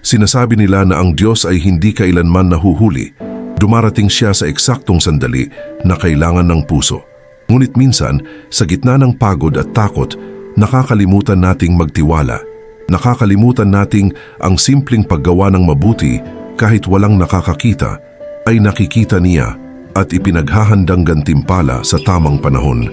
Sinasabi nila na ang Diyos ay hindi kailanman nahuhuli. Dumarating siya sa eksaktong sandali na kailangan ng puso. Ngunit minsan, sa gitna ng pagod at takot, nakakalimutan nating magtiwala. Nakakalimutan nating ang simpleng paggawa ng mabuti kahit walang nakakakita, ay nakikita niya at ipinaghahandang gantimpala sa tamang panahon.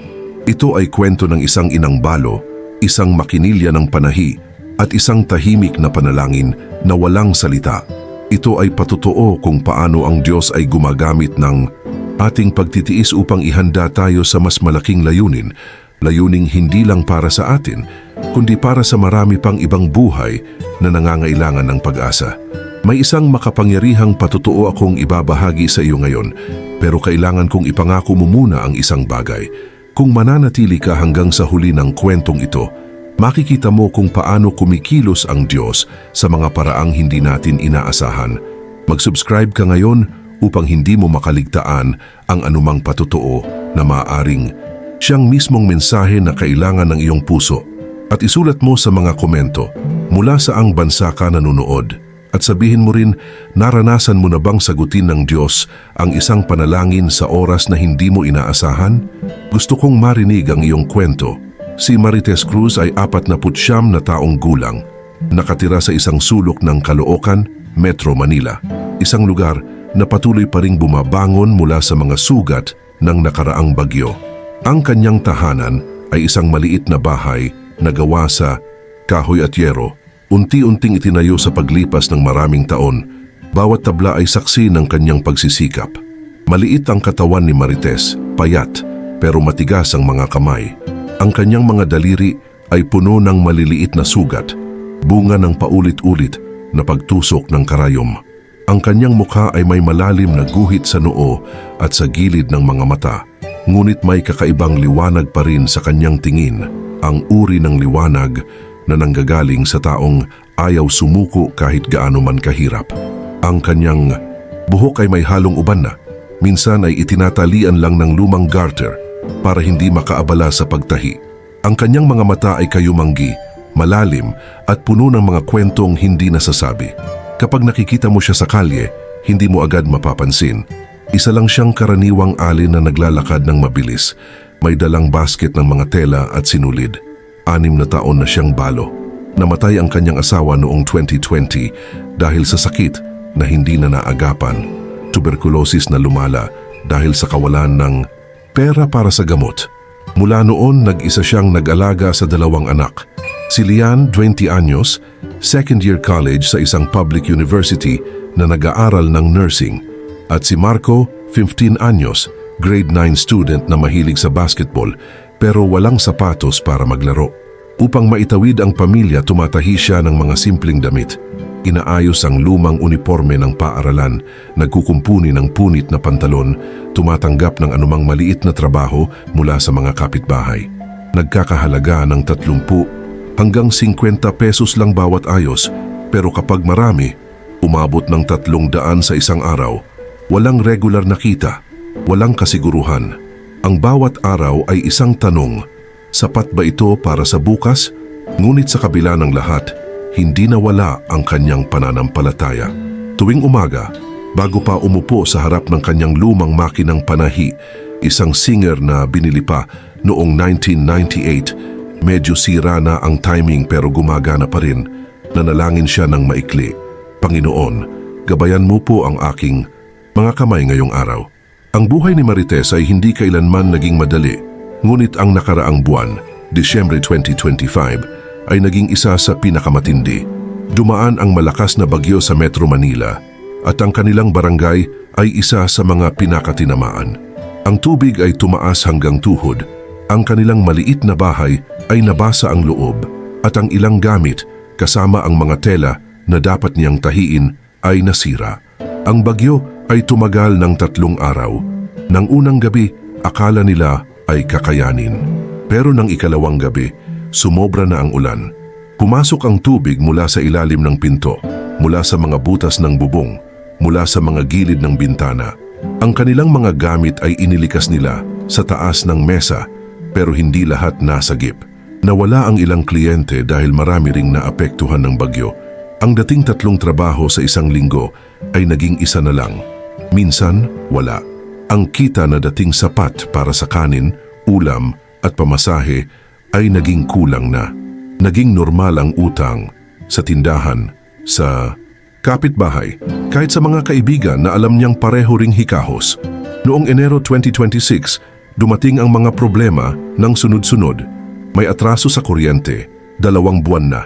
Ito ay kwento ng isang inang balo, isang makinilya ng panahi, at isang tahimik na panalangin na walang salita. Ito ay patotoo kung paano ang Diyos ay gumagamit ng ating pagtitiis upang ihanda tayo sa mas malaking layunin, layuning hindi lang para sa atin, kundi para sa marami pang ibang buhay na nangangailangan ng pag-asa. May isang makapangyarihang patotoo akong ibabahagi sa iyo ngayon, pero kailangan kong ipangako mo muna ang isang bagay. Kung mananatili ka hanggang sa huli ng kwentong ito, makikita mo kung paano kumikilos ang Diyos sa mga paraang hindi natin inaasahan. Mag-subscribe ka ngayon upang hindi mo makaligtaan ang anumang patotoo na maaaring siyang mismong mensahe na kailangan ng iyong puso. At isulat mo sa mga komento mula saang bansa ka nanonood. At sabihin mo rin, naranasan mo na bang sagutin ng Diyos ang isang panalangin sa oras na hindi mo inaasahan? Gusto kong marinig ang iyong kwento. Si Marites Cruz ay 49 na taong gulang. Nakatira sa isang sulok ng Caloocan, Metro Manila. Isang lugar na patuloy pa ring bumabangon mula sa mga sugat ng nakaraang bagyo. Ang kanyang tahanan ay isang maliit na bahay na gawa sa kahoy at yero. Unti-unting itinayo sa paglipas ng maraming taon. Bawat tabla ay saksi ng kanyang pagsisikap. Maliit ang katawan ni Marites, payat, pero matigas ang mga kamay. Ang kanyang mga daliri ay puno ng maliliit na sugat, bunga ng paulit-ulit na pagtusok ng karayom. Ang kanyang mukha ay may malalim na guhit sa noo at sa gilid ng mga mata, ngunit may kakaibang liwanag pa rin sa kanyang tingin, ang uri ng liwanag na nanggagaling sa taong ayaw sumuko kahit gaano man kahirap. Ang kanyang buhok ay may halong uban na, minsan ay itinatalian lang ng lumang garter para hindi makaabala sa pagtahi. Ang kanyang mga mata ay kayumanggi, malalim at puno ng mga kwentong hindi nasasabi. Kapag nakikita mo siya sa kalye, hindi mo agad mapapansin. Isa lang siyang karaniwang alin na naglalakad ng mabilis, may dalang basket ng mga tela at sinulid. 6 na taon na siyang balo. Namatay ang kanyang asawa noong 2020 dahil sa sakit na hindi na naagapan. Tuberculosis na lumala dahil sa kawalan ng pera para sa gamot. Mula noon, nag-isa siyang nag-alaga sa 2 anak. Si Lian, 20 anyos, second year college sa isang public university na nag-aaral ng nursing. At si Marco, 15 anyos, grade 9 student na mahilig sa basketball pero walang sapatos para maglaro. Upang maitawid ang pamilya, tumatahi siya ng mga simpleng damit. Inaayos ang lumang uniforme ng paaralan, nagkukumpuni ng punit na pantalon, tumatanggap ng anumang maliit na trabaho mula sa mga kapitbahay. Nagkakahalaga ng 30 hanggang 50 pesos lang bawat ayos, pero kapag marami, umabot ng 300 sa isang araw. Walang regular na kita, walang kasiguruhan. Ang bawat araw ay isang tanong, sapat ba ito para sa bukas? Ngunit sa kabila ng lahat, hindi nawala ang kanyang pananampalataya. Tuwing umaga, bago pa umupo sa harap ng kanyang lumang makinang panahi, isang Singer na binili pa noong 1998, medyo sira na ang timing pero gumagana pa rin, nanalangin siya ng maikli. Panginoon, gabayan mo po ang aking mga kamay ngayong araw. Ang buhay ni Marites ay hindi kailanman naging madali, ngunit ang nakaraang buwan, Disyembre 2025, ay naging isa sa pinakamatindi. Dumaan ang malakas na bagyo sa Metro Manila at ang kanilang barangay ay isa sa mga pinakatinamaan. Ang tubig ay tumaas hanggang tuhod, ang kanilang maliit na bahay ay nabasa ang loob at ang ilang gamit kasama ang mga tela na dapat niyang tahiin ay nasira. Ang bagyo ay tumagal ng 3 araw. Nang unang gabi, akala nila ay kakayanin. Pero nang ikalawang gabi, sumobra na ang ulan. Pumasok ang tubig mula sa ilalim ng pinto, mula sa mga butas ng bubong, mula sa mga gilid ng bintana. Ang kanilang mga gamit ay inilikas nila sa taas ng mesa, pero hindi lahat nasagip. Nawala ang ilang kliyente dahil marami ring naapektuhan ng bagyo. Ang dating 3 trabaho sa isang linggo ay naging 1 na lang. Minsan, wala. Ang kita na dating sapat para sa kanin, ulam at pamasahe ay naging kulang na. Naging normal ang utang sa tindahan, sa kapitbahay, kahit sa mga kaibigan na alam niyang pareho ring hikahos. Noong Enero 2026, dumating ang mga problema ng sunod-sunod. May atraso sa kuryente, 2 buwan na.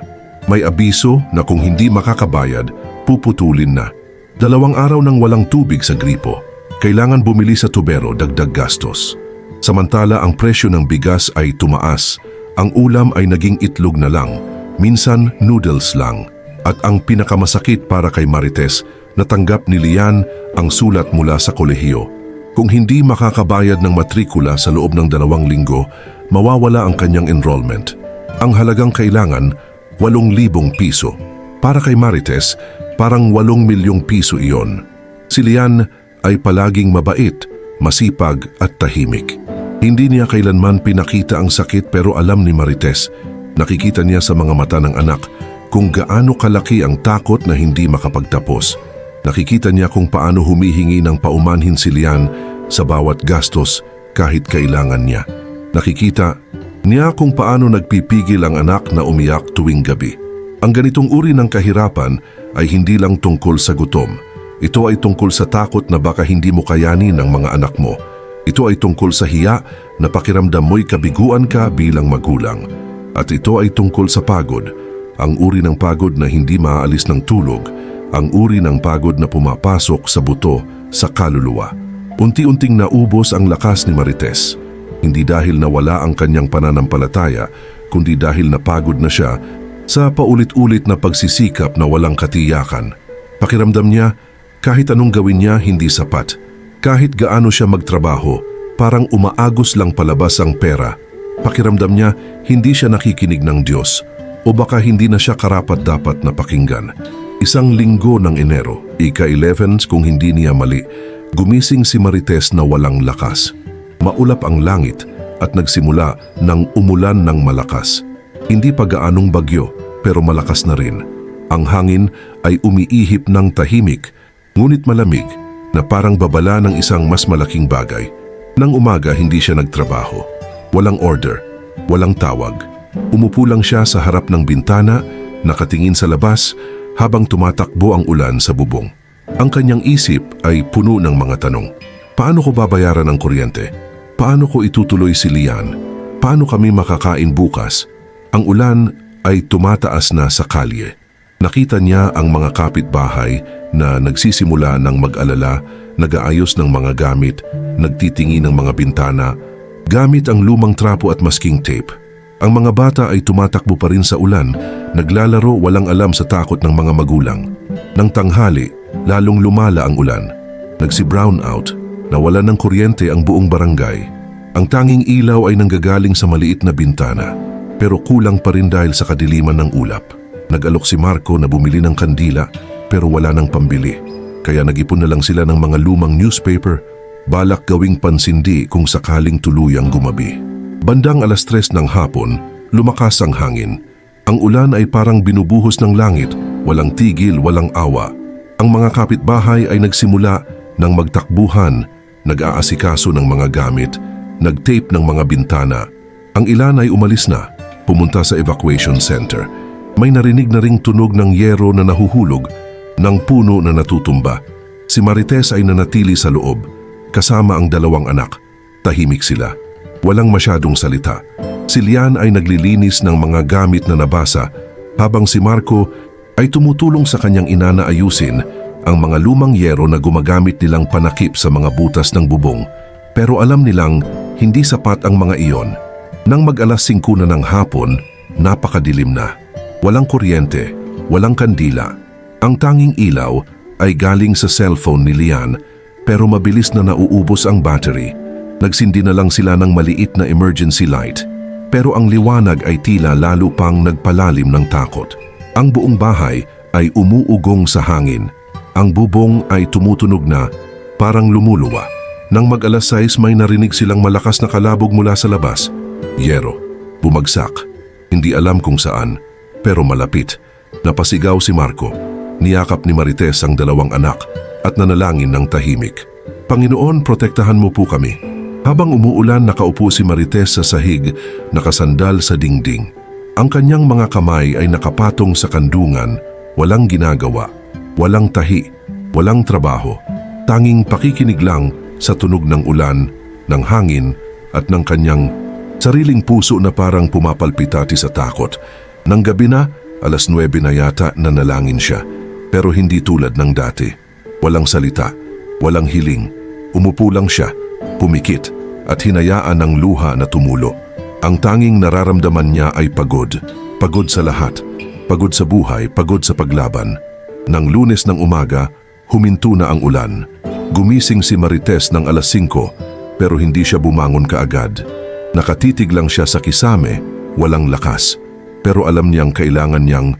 May abiso na kung hindi makakabayad, puputulin na. 2 araw nang walang tubig sa gripo. Kailangan bumili sa tubero, dagdag gastos. Samantala ang presyo ng bigas ay tumaas. Ang ulam ay naging itlog na lang, minsan noodles lang. At ang pinakamasakit para kay Marites, natanggap ni Lian ang sulat mula sa kolehiyo. Kung hindi makakabayad ng matrikula sa loob ng 2 linggo, mawawala ang kanyang enrollment. Ang halagang kailangan, 8,000 piso. Para kay Marites, parang 8 milyong piso iyon. Si Lian ay palaging mabait, masipag at tahimik. Hindi niya kailanman pinakita ang sakit pero alam ni Marites, nakikita niya sa mga mata ng anak kung gaano kalaki ang takot na hindi makapagtapos. Nakikita niya kung paano humihingi ng paumanhin si Lian sa bawat gastos kahit kailangan niya. Nakikita niya kung paano nagpipigil ang anak na umiyak tuwing gabi. Ang ganitong uri ng kahirapan ay hindi lang tungkol sa gutom. Ito ay tungkol sa takot na baka hindi mo kayanin ng mga anak mo. Ito ay tungkol sa hiya na pakiramdam mo'y kabiguan ka bilang magulang. At ito ay tungkol sa pagod. Ang uri ng pagod na hindi maaalis ng tulog. Ang uri ng pagod na pumapasok sa buto, sa kaluluwa. Unti-unting naubos ang lakas ni Marites. Hindi dahil nawala ang kanyang pananampalataya, kundi dahil napagod na siya sa paulit-ulit na pagsisikap na walang katiyakan. Pakiramdam niya, kahit anong gawin niya hindi sapat. Kahit gaano siya magtrabaho, parang umaagos lang palabas ang pera. Pakiramdam niya, hindi siya nakikinig ng Diyos. O baka hindi na siya karapat-dapat na pakinggan. 1 linggo ng Enero, ika-11 kung hindi niya mali, gumising si Marites na walang lakas. Maulap ang langit at nagsimula ng umulan ng malakas. Hindi pa gaanong bagyo pero malakas na rin. Ang hangin ay umiihip ng tahimik, ngunit malamig na parang babala ng isang mas malaking bagay. Nang umaga hindi siya nagtrabaho. Walang order, walang tawag. Umupo lang siya sa harap ng bintana, nakatingin sa labas habang tumatakbo ang ulan sa bubong. Ang kanyang isip ay puno ng mga tanong. Paano ko babayaran ang kuryente? Paano ko itutuloy si Lian? Paano kami makakain bukas? Ang ulan ay tumataas na sa kalye. Nakita niya ang mga kapitbahay na nagsisimula ng mag-alala, nag-aayos ng mga gamit, nagtitingin ng mga bintana, gamit ang lumang trapo at masking tape. Ang mga bata ay tumatakbo pa rin sa ulan, naglalaro walang alam sa takot ng mga magulang. Nang tanghali, lalong lumala ang ulan. Nagsi-brown out, nawalan ng kuryente ang buong barangay. Ang tanging ilaw ay nanggagaling sa maliit na bintana, pero kulang pa rin dahil sa kadiliman ng ulap. Nag-alok si Marco na bumili ng kandila pero wala nang pambili. Kaya nag-ipon na lang sila ng mga lumang newspaper, balak gawing pansindi kung sakaling tuluyang gumabi. Bandang 3:00 ng hapon, lumakas ang hangin. Ang ulan ay parang binubuhos ng langit, walang tigil, walang awa. Ang mga kapitbahay ay nagsimula ng magtakbuhan, nag-aasikaso ng mga gamit, nag-tape ng mga bintana. Ang ilan ay umalis na, pumunta sa evacuation center. May narinig na ring tunog ng yero na nahuhulog, ng puno na natutumba. Si Marites ay nanatili sa loob, kasama ang 2 anak. Tahimik sila. Walang masyadong salita. Si Lian ay naglilinis ng mga gamit na nabasa, habang si Marco ay tumutulong sa kanyang ina na ayusin ang mga lumang yero na gumagamit nilang panakip sa mga butas ng bubong. Pero alam nilang hindi sapat ang mga iyon. Nang mag-alas 5 na ng hapon, napakadilim na. Walang kuryente, walang kandila. Ang tanging ilaw ay galing sa cellphone ni Lian, pero mabilis na nauubos ang battery. Nagsindi na lang sila ng maliit na emergency light, pero ang liwanag ay tila lalo pang nagpalalim ng takot. Ang buong bahay ay umuugong sa hangin. Ang bubong ay tumutunog na, parang lumuluwa. Nang mag-alas 6 may narinig silang malakas na kalabog mula sa labas. Yero, bumagsak. Hindi alam kung saan, pero malapit. Napasigaw si Marco. Niyakap ni Marites ang dalawang anak at nanalangin ng tahimik. Panginoon, protektahan mo po kami. Habang umuulan, nakaupo si Marites sa sahig, nakasandal sa dingding. Ang kanyang mga kamay ay nakapatong sa kandungan, walang ginagawa, walang tahi, walang trabaho. Tanging pakikinig lang sa tunog ng ulan, ng hangin at ng kanyang sariling puso na parang pumapalpitati sa takot. Nang gabi na, 9:00 na yata, nanalangin siya. Pero hindi tulad ng dati. Walang salita, walang hiling. Umupo lang siya, pumikit at hinayaan ang luha na tumulo. Ang tanging nararamdaman niya ay pagod. Pagod sa lahat. Pagod sa buhay, pagod sa paglaban. Nang Lunes ng umaga, huminto na ang ulan. Gumising si Marites ng 5:00 pero hindi siya bumangon kaagad. Nakatitig lang siya sa kisame, walang lakas. Pero alam niyang kailangan niyang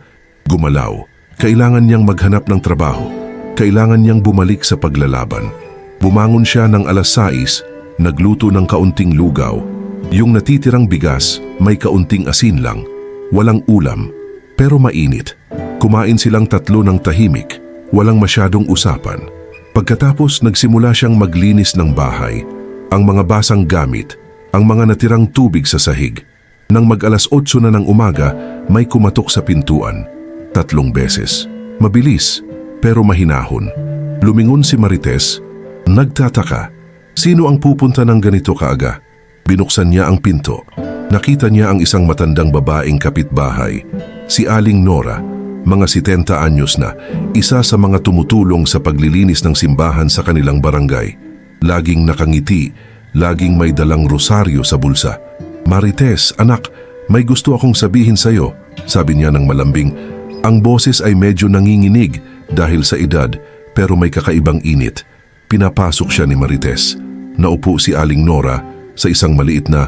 gumalaw. Kailangan niyang maghanap ng trabaho. Kailangan niyang bumalik sa paglalaban. Bumangon siya ng 6:00, nagluto ng kaunting lugaw. Yung natitirang bigas, may kaunting asin lang. Walang ulam, pero mainit. Kumain silang 3 ng tahimik, walang masyadong usapan. Pagkatapos, nagsimula siyang maglinis ng bahay. Ang mga basang gamit, ang mga natirang tubig sa sahig. Nang mag-8:00 na ng umaga, may kumatok sa pintuan. 3 beses. Mabilis, pero mahinahon. Lumingon si Marites. Nagtataka. Sino ang pupunta ng ganito kaaga? Binuksan niya ang pinto. Nakita niya ang isang matandang babaeng kapitbahay. Si Aling Nora, mga 70 anyos na, isa sa mga tumutulong sa paglilinis ng simbahan sa kanilang barangay. Laging nakangiti, laging may dalang rosaryo sa bulsa. Marites, anak, may gusto akong sabihin sa'yo, sabi niya ng malambing. Ang boses ay medyo nanginginig dahil sa edad, pero may kakaibang init. Pinapasok siya ni Marites. Naupo si Aling Nora sa isang maliit na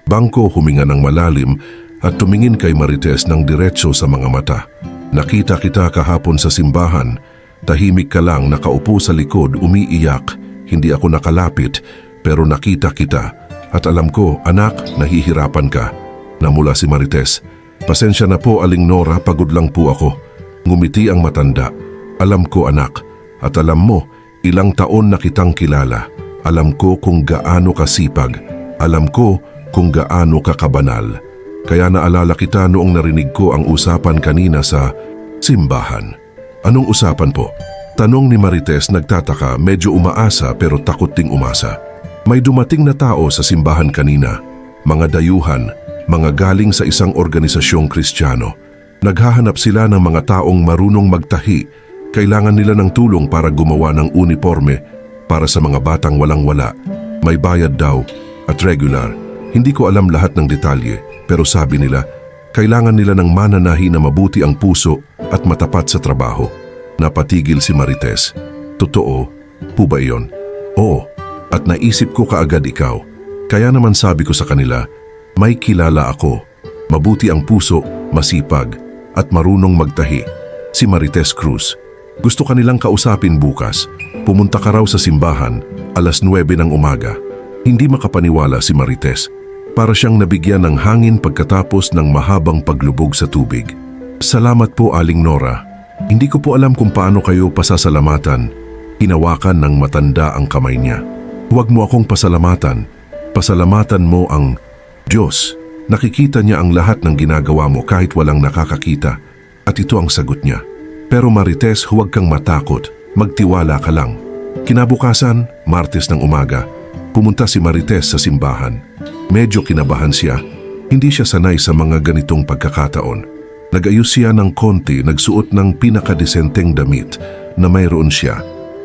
bangko, huminga ng malalim at tumingin kay Marites ng diretso sa mga mata. Nakita kita kahapon sa simbahan. Tahimik ka lang, nakaupo sa likod, umiiyak. Hindi ako nakalapit, pero nakita kita. At alam ko, anak, nahihirapan ka. Namula si Marites. Pasensya na po, Aling Nora, pagod lang po ako. Ngumiti ang matanda. Alam ko, anak. At alam mo, ilang taon na kitang kilala. Alam ko kung gaano kasipag. Alam ko kung gaano ka kabanal. Kaya naalala kita noong narinig ko ang usapan kanina sa simbahan. Anong usapan po? Tanong ni Marites, nagtataka, medyo umaasa pero takot ding umasa. May dumating na tao sa simbahan kanina. Mga dayuhan, mga galing sa isang organisasyong Kristiyano. Naghahanap sila ng mga taong marunong magtahi. Kailangan nila ng tulong para gumawa ng uniforme para sa mga batang walang-wala. May bayad daw at regular. Hindi ko alam lahat ng detalye, pero sabi nila, kailangan nila ng mananahi na mabuti ang puso at matapat sa trabaho. Napatigil si Marites. Totoo? Po ba iyon? Oo, at naisip ko kaagad ikaw. Kaya naman sabi ko sa kanila, may kilala ako. Mabuti ang puso, masipag, at marunong magtahi. Si Marites Cruz. Gusto kanilang kausapin bukas. Pumunta ka raw sa simbahan, 9:00 ng umaga. Hindi makapaniwala si Marites. Para siyang nabigyan ng hangin pagkatapos ng mahabang paglubog sa tubig. Salamat po, Aling Nora. Hindi ko po alam kung paano kayo pasasalamatan. Hinawakan ng matanda ang kamay niya. Huwag mo akong pasalamatan. Pasalamatan mo ang Diyos. Nakikita niya ang lahat ng ginagawa mo kahit walang nakakakita. At ito ang sagot niya. Pero Marites, huwag kang matakot. Magtiwala ka lang. Kinabukasan, Martes ng umaga, pumunta si Marites sa simbahan. Medyo kinabahan siya. Hindi siya sanay sa mga ganitong pagkakataon. Nag-ayos siya ng konti, nagsuot ng pinakadesenteng damit na mayroon siya.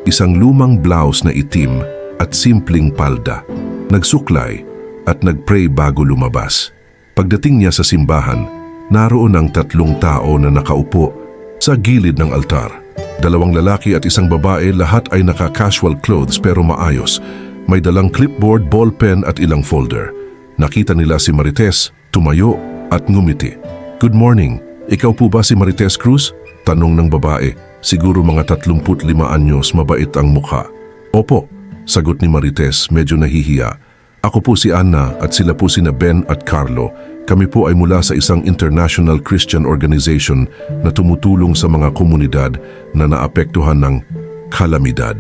Isang lumang blouse na itim at simpleng palda. Nagsuklay at nagpray bago lumabas. Pagdating niya sa simbahan, naroon ang 3 tao na nakaupo sa gilid ng altar. 2 lalaki at 1 babae, lahat ay naka-casual clothes pero maayos. May dalang clipboard, ballpen at ilang folder. Nakita nila si Marites, tumayo at ngumiti. Good morning, ikaw po ba si Marites Cruz? Tanong ng babae, siguro mga 35 anyos, mabait ang mukha. Opo, sagot ni Marites, medyo nahihiya. Ako po si Anna at sila po sina Ben at Carlo. Kami po ay mula sa isang international Christian organization na tumutulong sa mga komunidad na naapektuhan ng kalamidad.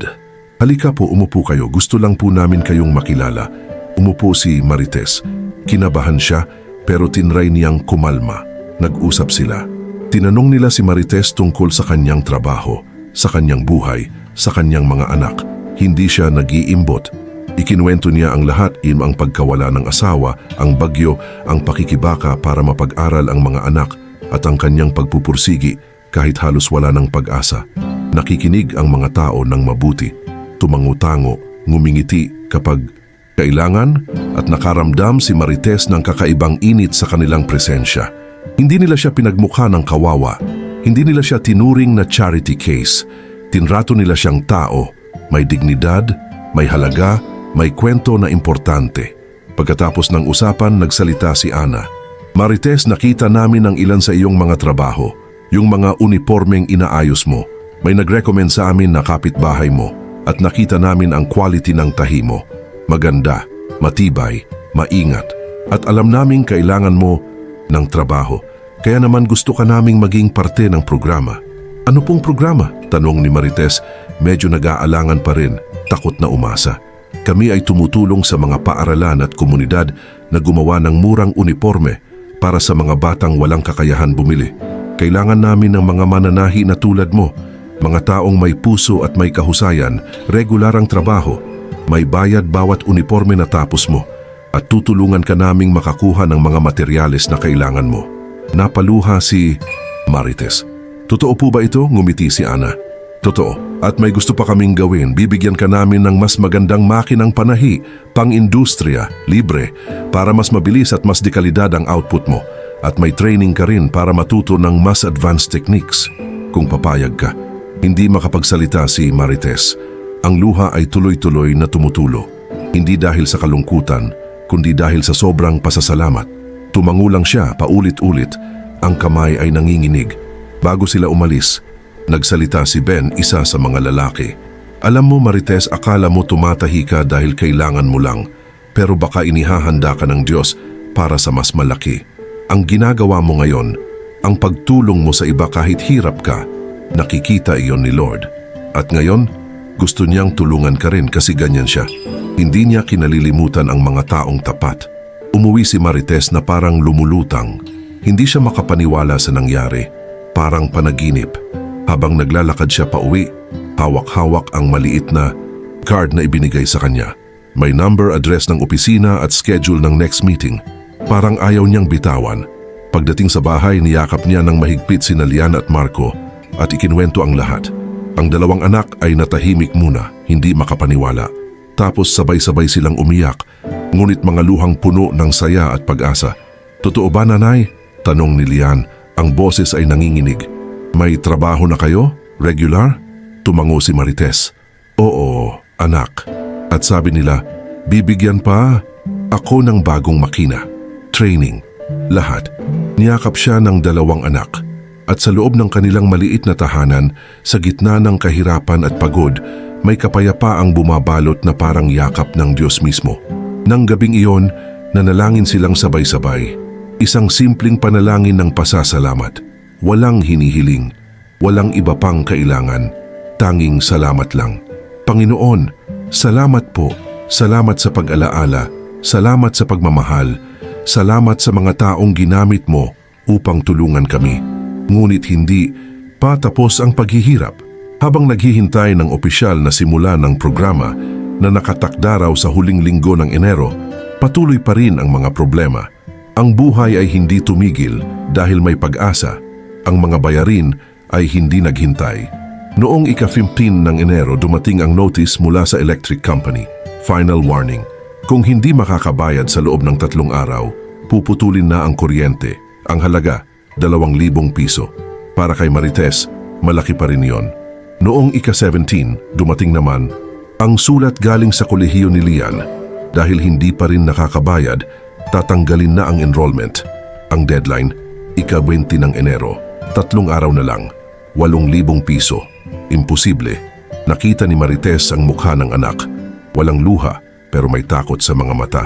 Halika po, umupo kayo. Gusto lang po namin kayong makilala. Umupo si Marites. Kinabahan siya pero tinry niyang kumalma. Nag-usap sila. Tinanong nila si Marites tungkol sa kanyang trabaho, sa kanyang buhay, sa kanyang mga anak. Hindi siya nag-iimbot. Ikinuwento niya ang lahat, ang pagkawala ng asawa, ang bagyo, ang pakikibaka para mapag-aral ang mga anak at ang kanyang pagpupursigi kahit halos wala ng pag-asa. Nakikinig ang mga tao ng mabuti, tumangutango, ngumingiti kapag kailangan at nakaramdam si Marites ng kakaibang init sa kanilang presensya. Hindi nila siya pinagmukha ng kawawa, hindi nila siya tinuring na charity case. Tinrato nila siyang tao, may dignidad, may halaga, may kwento na importante. Pagkatapos ng usapan, nagsalita si Ana. Marites, nakita namin ang ilan sa iyong mga trabaho, yung mga uniformeng inaayos mo. May nag-recommend sa amin na kapitbahay mo at nakita namin ang quality ng tahi mo. Maganda, matibay, maingat at alam naming kailangan mo ng trabaho. Kaya naman gusto ka naming maging parte ng programa. Ano pong programa? Tanong ni Marites, medyo nag-aalangan pa rin, takot na umasa. Kami ay tumutulong sa mga paaralan at komunidad na gumawa ng murang uniforme para sa mga batang walang kakayahan bumili. Kailangan namin ng mga mananahi na tulad mo, mga taong may puso at may kahusayan, regular ang trabaho, may bayad bawat uniforme na tapos mo, at tutulungan ka naming makakuha ng mga materyales na kailangan mo. Napaluha si Marites. Totoo po ba ito? Ngumiti si Ana. Totoo. At may gusto pa kaming gawin. Bibigyan ka namin ng mas magandang makinang panahi, pang-industriya, libre, para mas mabilis at mas dekalidad ang output mo. At may training ka rin para matuto ng mas advanced techniques. Kung papayag ka. Hindi makapagsalita si Marites. Ang luha ay tuloy-tuloy na tumutulo. Hindi dahil sa kalungkutan, kundi dahil sa sobrang pasasalamat. Tumangulang siya paulit-ulit. Ang kamay ay nanginginig. Bago sila umalis, nagsalita si Ben, isa sa mga lalaki. Alam mo Marites, akala mo tumatahi ka dahil kailangan mo lang, pero baka inihahanda ka ng Diyos para sa mas malaki. Ang ginagawa mo ngayon, ang pagtulong mo sa iba kahit hirap ka, nakikita iyon ni Lord. At ngayon, gusto niyang tulungan ka rin kasi ganyan siya. Hindi niya kinalilimutan ang mga taong tapat. Umuwi si Marites na parang lumulutang. Hindi siya makapaniwala sa nangyari. Parang panaginip. Habang naglalakad siya pauwi, hawak-hawak ang maliit na card na ibinigay sa kanya. May number, address ng opisina at schedule ng next meeting. Parang ayaw niyang bitawan. Pagdating sa bahay, niyakap niya ng mahigpit sina Lian at Marco at ikinwento ang lahat. Ang dalawang anak ay natahimik muna, hindi makapaniwala. Tapos sabay-sabay silang umiyak, ngunit mga luhang puno ng saya at pag-asa. Totoo ba, nanay? Tanong ni Lian. Ang boses ay nanginginig. May trabaho na kayo? Regular? Tumango si Marites. Oo, anak. At sabi nila, bibigyan pa ako ng bagong makina. Training. Lahat. Niyakap siya ng dalawang anak. At sa loob ng kanilang maliit na tahanan, sa gitna ng kahirapan at pagod, may kapayapaang bumabalot na parang yakap ng Diyos mismo. Nang gabing iyon, nanalangin silang sabay-sabay. Isang simpleng panalangin ng pasasalamat. Walang hinihiling, walang iba pang kailangan, tanging salamat lang. Panginoon, salamat po, salamat sa pag-alaala, salamat sa pagmamahal, salamat sa mga taong ginamit mo upang tulungan kami. Ngunit hindi pa tapos ang paghihirap. Habang naghihintay ng opisyal na simula ng programa na nakatakda raw sa huling linggo ng Enero, patuloy pa rin ang mga problema. Ang buhay ay hindi tumigil dahil may pag-asa. Ang mga bayarin ay hindi naghintay. Noong ika-15 ng Enero, dumating ang notice mula sa electric company. Final warning. Kung hindi makakabayad sa loob ng 3 araw, puputulin na ang kuryente. Ang halaga, 2,000 piso. Para kay Marites, malaki pa rin yon. Noong ika-17, dumating naman ang sulat galing sa kolehiyo ni Lian. Dahil hindi pa rin nakakabayad, tatanggalin na ang enrollment. Ang deadline, ika-20 ng Enero. 3 araw na lang. 8,000 piso. Imposible. Nakita ni Marites ang mukha ng anak. Walang luha, pero may takot sa mga mata.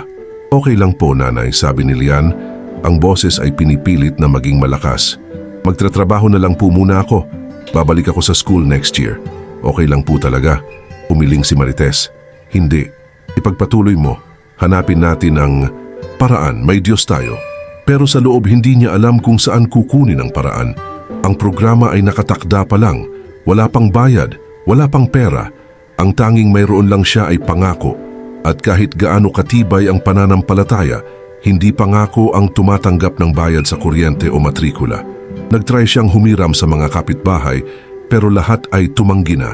Okay lang po, nanay, sabi ni Lian. Ang boses ay pinipilit na maging malakas. Magtratrabaho na lang po muna ako. Babalik ako sa school next year. Okay lang po talaga. Umiling si Marites. Hindi. Ipagpatuloy mo. Hanapin natin ang paraan. May Diyos tayo. Pero sa loob hindi niya alam kung saan kukunin ang paraan. Ang programa ay nakatakda pa lang. Wala pang bayad. Wala pang pera. Ang tanging mayroon lang siya ay pangako. At kahit gaano katibay ang pananampalataya, hindi pangako ang tumatanggap ng bayad sa kuryente o matrikula. Nagtry siyang humiram sa mga kapitbahay pero lahat ay tumanggi na.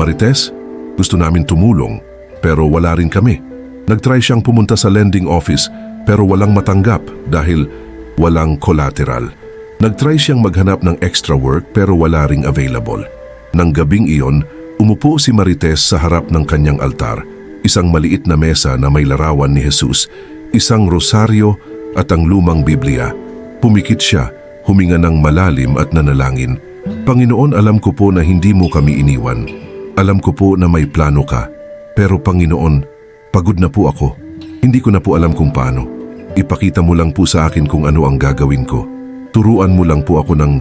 Marites, gusto namin tumulong pero wala rin kami. Nagtry siyang pumunta sa lending office pero walang matanggap dahil walang collateral. Nagtry siyang maghanap ng extra work pero wala ring available. Nang gabing iyon, umupo si Marites sa harap ng kanyang altar, isang maliit na mesa na may larawan ni Jesus, isang rosaryo at ang lumang Biblia. Pumikit siya, huminga ng malalim at nanalangin. Panginoon, alam ko po na hindi mo kami iniwan. Alam ko po na may plano ka. Pero Panginoon, pagod na po ako. Hindi ko na po alam kung paano. Ipakita mo lang po sa akin kung ano ang gagawin ko. Turuan mo lang po ako ng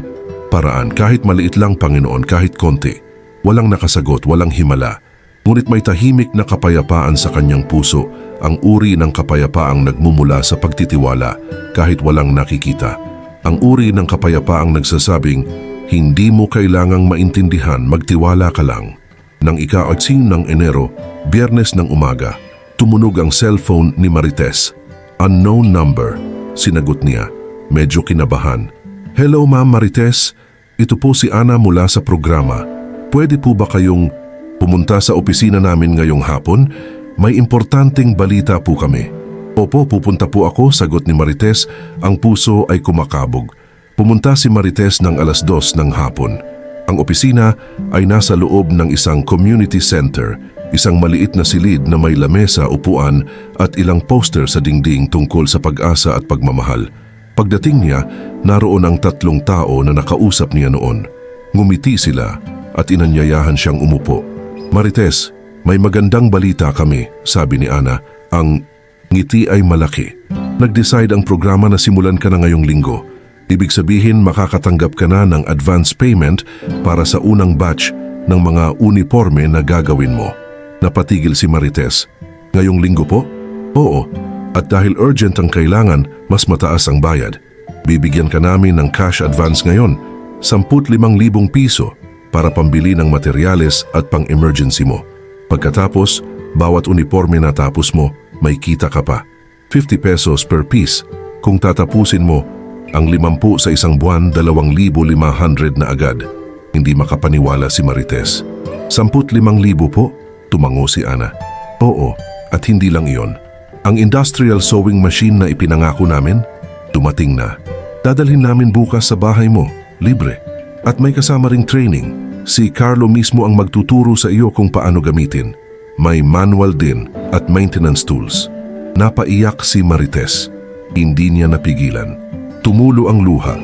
paraan, kahit maliit lang Panginoon, kahit konti. Walang nakasagot, walang himala. Ngunit may tahimik na kapayapaan sa kanyang puso, ang uri ng kapayapaang nagmumula sa pagtitiwala kahit walang nakikita. Ang uri ng kapayapaang nagsasabing, hindi mo kailangang maintindihan, magtiwala ka lang. Nang ika-8 ng Enero, Biyernes ng umaga, tumunog ang cellphone ni Marites. Unknown number, sinagot niya, medyo kinabahan. Hello Ma'am Marites, ito po si Ana mula sa programa. Pwede po ba kayong pumunta sa opisina namin ngayong hapon? May importanteng balita po kami. Opo, pupunta po ako, sagot ni Marites, ang puso ay kumakabog. Pumunta si Marites ng 2:00 ng hapon. Ang opisina ay nasa loob ng isang community center, isang maliit na silid na may lamesa, upuan at ilang poster sa dingding tungkol sa pag-asa at pagmamahal. Pagdating niya, naroon ang 3 tao na nakausap niya noon. Ngumiti sila at inanyayahan siyang umupo. Marites, may magandang balita kami, sabi ni Ana. Ang ngiti ay malaki. Nag-decide ang programa na simulan ka na ngayong linggo. Ibig sabihin makakatanggap ka na ng advance payment para sa unang batch ng mga uniforme na gagawin mo. Napatigil si Marites. Ngayong linggo po? Oo. At dahil urgent ang kailangan, mas mataas ang bayad. Bibigyan ka namin ng cash advance ngayon, 15,000 piso para pambili ng materyales at pang-emergency mo. Pagkatapos, bawat uniforme na tapos mo, may kita ka pa. 50 pesos per piece. Kung tatapusin mo, ang 50 sa isang buwan, 2,500 na agad. Hindi makapaniwala si Marites. 15,000 po? Tumango si Ana. Oo, at hindi lang iyon. Ang industrial sewing machine na ipinangako namin, dumating na. Dadalhin namin bukas sa bahay mo, libre. At may kasama ring training. Si Carlo mismo ang magtuturo sa iyo kung paano gamitin. May manual din at maintenance tools. Napaiyak si Marites. Hindi niya napigilan. Tumulo ang luha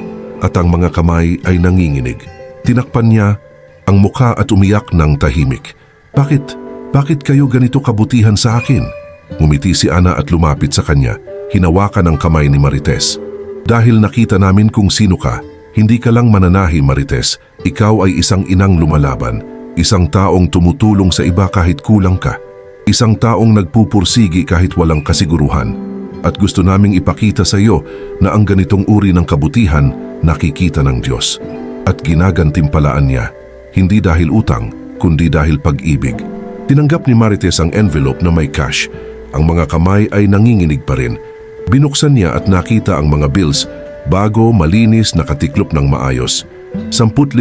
at ang mga kamay ay nanginginig. Tinakpan niya ang mukha at umiyak ng tahimik. Bakit kayo ganito kabutihan sa akin? Ngumiti si Ana at lumapit sa kanya. Hinawakan ang kamay ni Marites. Dahil nakita namin kung sino ka. Hindi ka lang mananahi, Marites. Ikaw ay isang inang lumalaban. Isang taong tumutulong sa iba kahit kulang ka. Isang taong nagpupursigi kahit walang kasiguruhan. At gusto naming ipakita sa iyo na ang ganitong uri ng kabutihan nakikita ng Diyos. At ginagantimpalaan niya. Hindi dahil utang, kundi dahil pag-ibig. Tinanggap ni Marites ang envelope na may cash. Ang mga kamay ay nanginginig pa rin. Binuksan niya at nakita ang mga bills. Bago, malinis, nakatiklop ng maayos. 15,000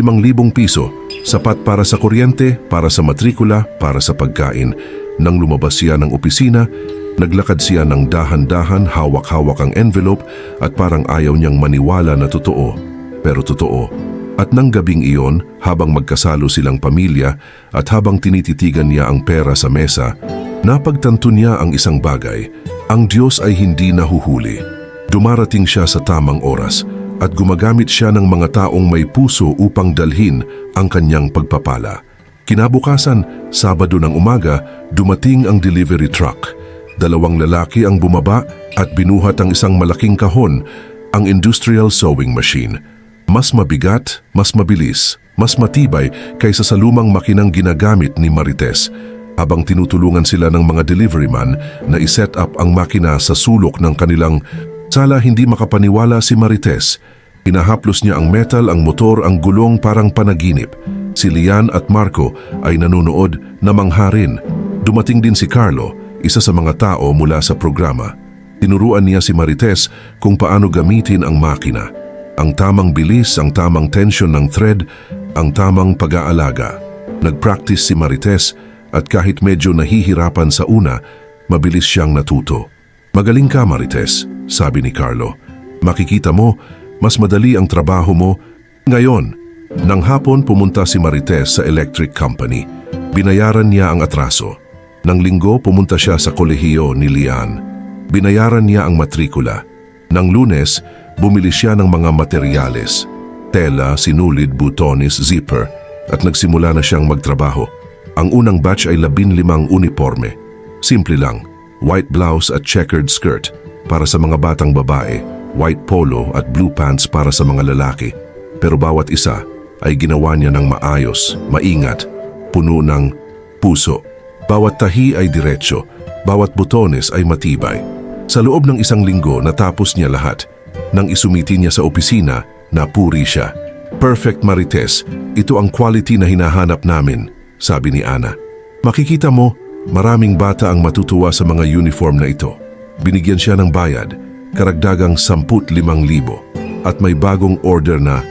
piso, sapat para sa kuryente, para sa matrikula, para sa pagkain. Nang lumabas siya ng opisina, naglakad siya ng dahan-dahan, hawak-hawak ang envelope at parang ayaw niyang maniwala na totoo. Pero totoo. At nang gabing iyon, habang magkasalo silang pamilya at habang tinititigan niya ang pera sa mesa, napagtanto niya ang isang bagay. Ang Diyos ay hindi nahuhuli. Dumarating siya sa tamang oras at gumagamit siya ng mga taong may puso upang dalhin ang kanyang pagpapala. Kinabukasan, Sabado ng umaga, dumating ang delivery truck. 2 lalaki ang bumaba at binuhat ang isang malaking kahon, ang industrial sewing machine. Mas mabigat, mas mabilis, mas matibay kaysa sa lumang makinang ginagamit ni Marites. Habang tinutulungan sila ng mga delivery man na iset up ang makina sa sulok ng kanilang sala, hindi makapaniwala si Marites. Hinahaplos niya ang metal, ang motor, ang gulong parang panaginip. Si Lian at Marco ay nanonood na mangharin. Dumating din si Carlo, isa sa mga tao mula sa programa. Tinuruan niya si Marites kung paano gamitin ang makina. Ang tamang bilis, ang tamang tension ng thread, ang tamang pag-aalaga. Nag-practice si Marites at kahit medyo nahihirapan sa una, mabilis siyang natuto. "Magaling ka, Marites," sabi ni Carlo. "Makikita mo, mas madali ang trabaho mo." Ngayon, nang hapon pumunta si Marites sa electric company. Binayaran niya ang atraso. Nang linggo pumunta siya sa kolehiyo ni Lian. Binayaran niya ang matrikula. Nang Lunes, bumili siya ng mga materyales, tela, sinulid, butones, zipper, at nagsimula na siyang magtrabaho. Ang unang batch ay 15 uniforme. Simple lang, white blouse at checkered skirt para sa mga batang babae, white polo at blue pants para sa mga lalaki. Pero bawat isa ay ginawa niya ng maayos, maingat, puno ng puso. Bawat tahi ay diretsyo, bawat butones ay matibay. Sa loob ng 1 linggo natapos niya lahat. Nang isumiti niya sa opisina, napuri siya. "Perfect, Marites, ito ang quality na hinahanap namin," sabi ni Ana. "Makikita mo, maraming bata ang matutuwa sa mga uniform na ito." Binigyan siya ng bayad, karagdagang 15,000, at may bagong order na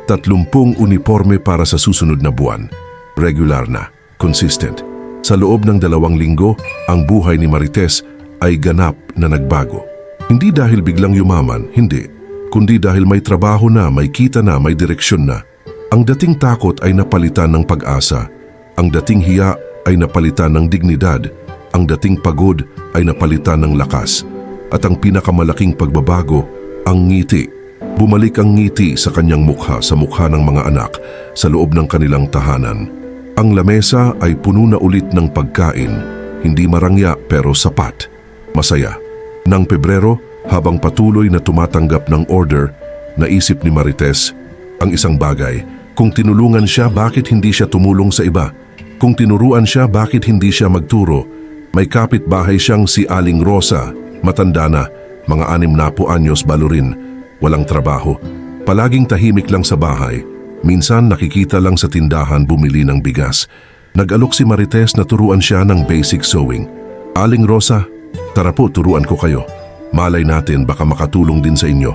30 uniforme para sa susunod na buwan. Regular na, consistent. Sa loob ng 2 linggo, ang buhay ni Marites ay ganap na nagbago. Hindi dahil biglang yumaman, hindi, kundi dahil may trabaho na, may kita na, may direksyon na. Ang dating takot ay napalitan ng pag-asa. Ang dating hiya ay napalitan ng dignidad. Ang dating pagod ay napalitan ng lakas. At ang pinakamalaking pagbabago, ang ngiti. Bumalik ang ngiti sa kanyang mukha, sa mukha ng mga anak, sa loob ng kanilang tahanan. Ang lamesa ay puno na ulit ng pagkain, hindi marangya pero sapat, masaya. Nang Pebrero, habang patuloy na tumatanggap ng order, naisip ni Marites ang isang bagay. Kung tinulungan siya, bakit hindi siya tumulong sa iba? Kung tinuruan siya, bakit hindi siya magturo? May kapitbahay siyang si Aling Rosa, matanda na, mga 60 anyos balurin, walang trabaho, palaging tahimik lang sa bahay. Minsan nakikita lang sa tindahan bumili ng bigas. Nag-alok si Marites na turuan siya ng basic sewing. "Aling Rosa, tara po turuan ko kayo. Malay natin baka makatulong din sa inyo."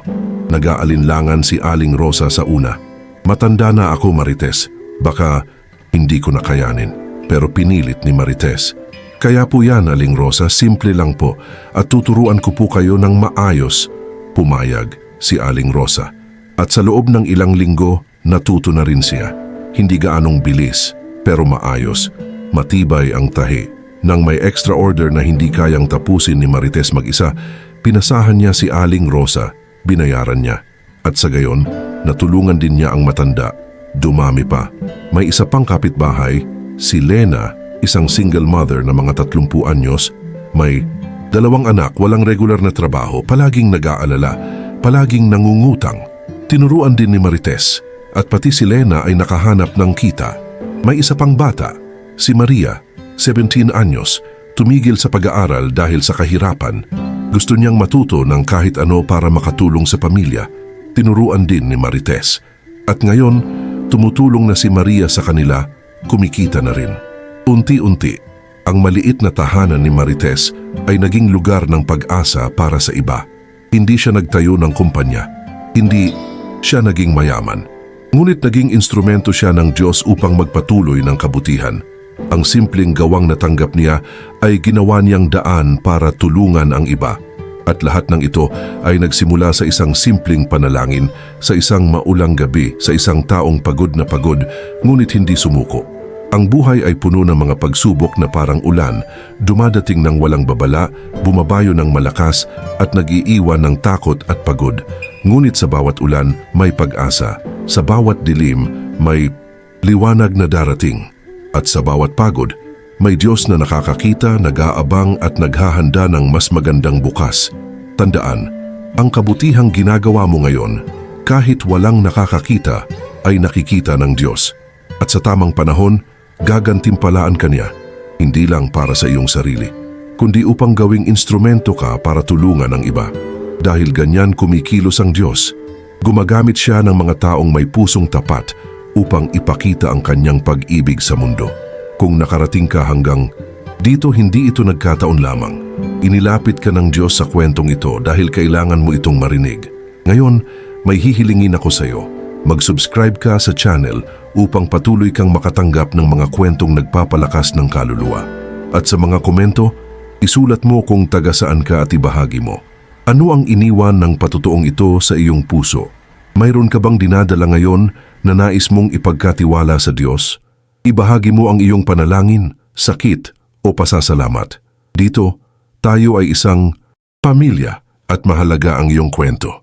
Nag-aalinlangan si Aling Rosa sa una. "Matanda na ako, Marites. Baka hindi ko na kayanin." Pero pinilit ni Marites. "Kaya po yan, Aling Rosa, simple lang po at tuturuan ko po kayo ng maayos." Pumayag si Aling Rosa. At sa loob ng ilang linggo, natuto na rin siya. Hindi gaanong bilis, pero maayos. Matibay ang tahi. Nang may extra order na hindi kayang tapusin ni Marites mag-isa, pinasahan niya si Aling Rosa, binayaran niya. At sa gayon, natulungan din niya ang matanda. Dumami pa. May isa pang kapitbahay, si Lena, isang single mother na mga 30 anyos, may 2 anak, walang regular na trabaho, palaging nag-aalala, palaging nangungutang. Tinuruan din ni Marites. At pati si Lena ay nakahanap ng kita. May isa pang bata, si Maria, 17 anyos, tumigil sa pag-aaral dahil sa kahirapan. Gusto niyang matuto ng kahit ano para makatulong sa pamilya. Tinuruan din ni Marites. At ngayon, tumutulong na si Maria sa kanila, kumikita na rin. Unti-unti, ang maliit na tahanan ni Marites ay naging lugar ng pag-asa para sa iba. Hindi siya nagtayo ng kumpanya. Hindi siya naging mayaman. Ngunit naging instrumento siya ng Diyos upang magpatuloy ng kabutihan. Ang simpleng gawang natanggap niya ay ginawa niyang daan para tulungan ang iba. At lahat ng ito ay nagsimula sa isang simpleng panalangin, sa isang maulang gabi, sa isang taong pagod na pagod, ngunit hindi sumuko. Ang buhay ay puno ng mga pagsubok na parang ulan, dumadating ng walang babala, bumabayo ng malakas at nag-iiwan ng takot at pagod. Ngunit sa bawat ulan may pag-asa, sa bawat dilim may liwanag na darating, at sa bawat pagod May Diyos na nakakakita, nag-aabang at naghahanda ng mas magandang bukas. Tandaan, ang kabutihang ginagawa mo ngayon, kahit walang nakakakita, ay nakikita ng Diyos. At sa tamang panahon, gagantimpalaan ka niya, hindi lang para sa iyong sarili, kundi upang gawing instrumento ka para tulungan ang iba. Dahil ganyan kumikilos ang Diyos, gumagamit siya ng mga taong may pusong tapat upang ipakita ang kanyang pag-ibig sa mundo. Kung nakarating ka hanggang dito, hindi ito nagkataon lamang. Inilapit ka ng Diyos sa kwentong ito dahil kailangan mo itong marinig. Ngayon, may hihilingin ako sa iyo. Mag-subscribe ka sa channel upang patuloy kang makatanggap ng mga kwentong nagpapalakas ng kaluluwa. At sa mga komento, isulat mo kung taga saan ka at ibahagi mo. Ano ang iniwan ng patutuong ito sa iyong puso? Mayroon ka bang dinadala ngayon na nais mong ipagkatiwala sa Diyos? Ibahagi mo ang iyong panalangin, sakit o pasasalamat. Dito, tayo ay isang pamilya at mahalaga ang iyong kwento.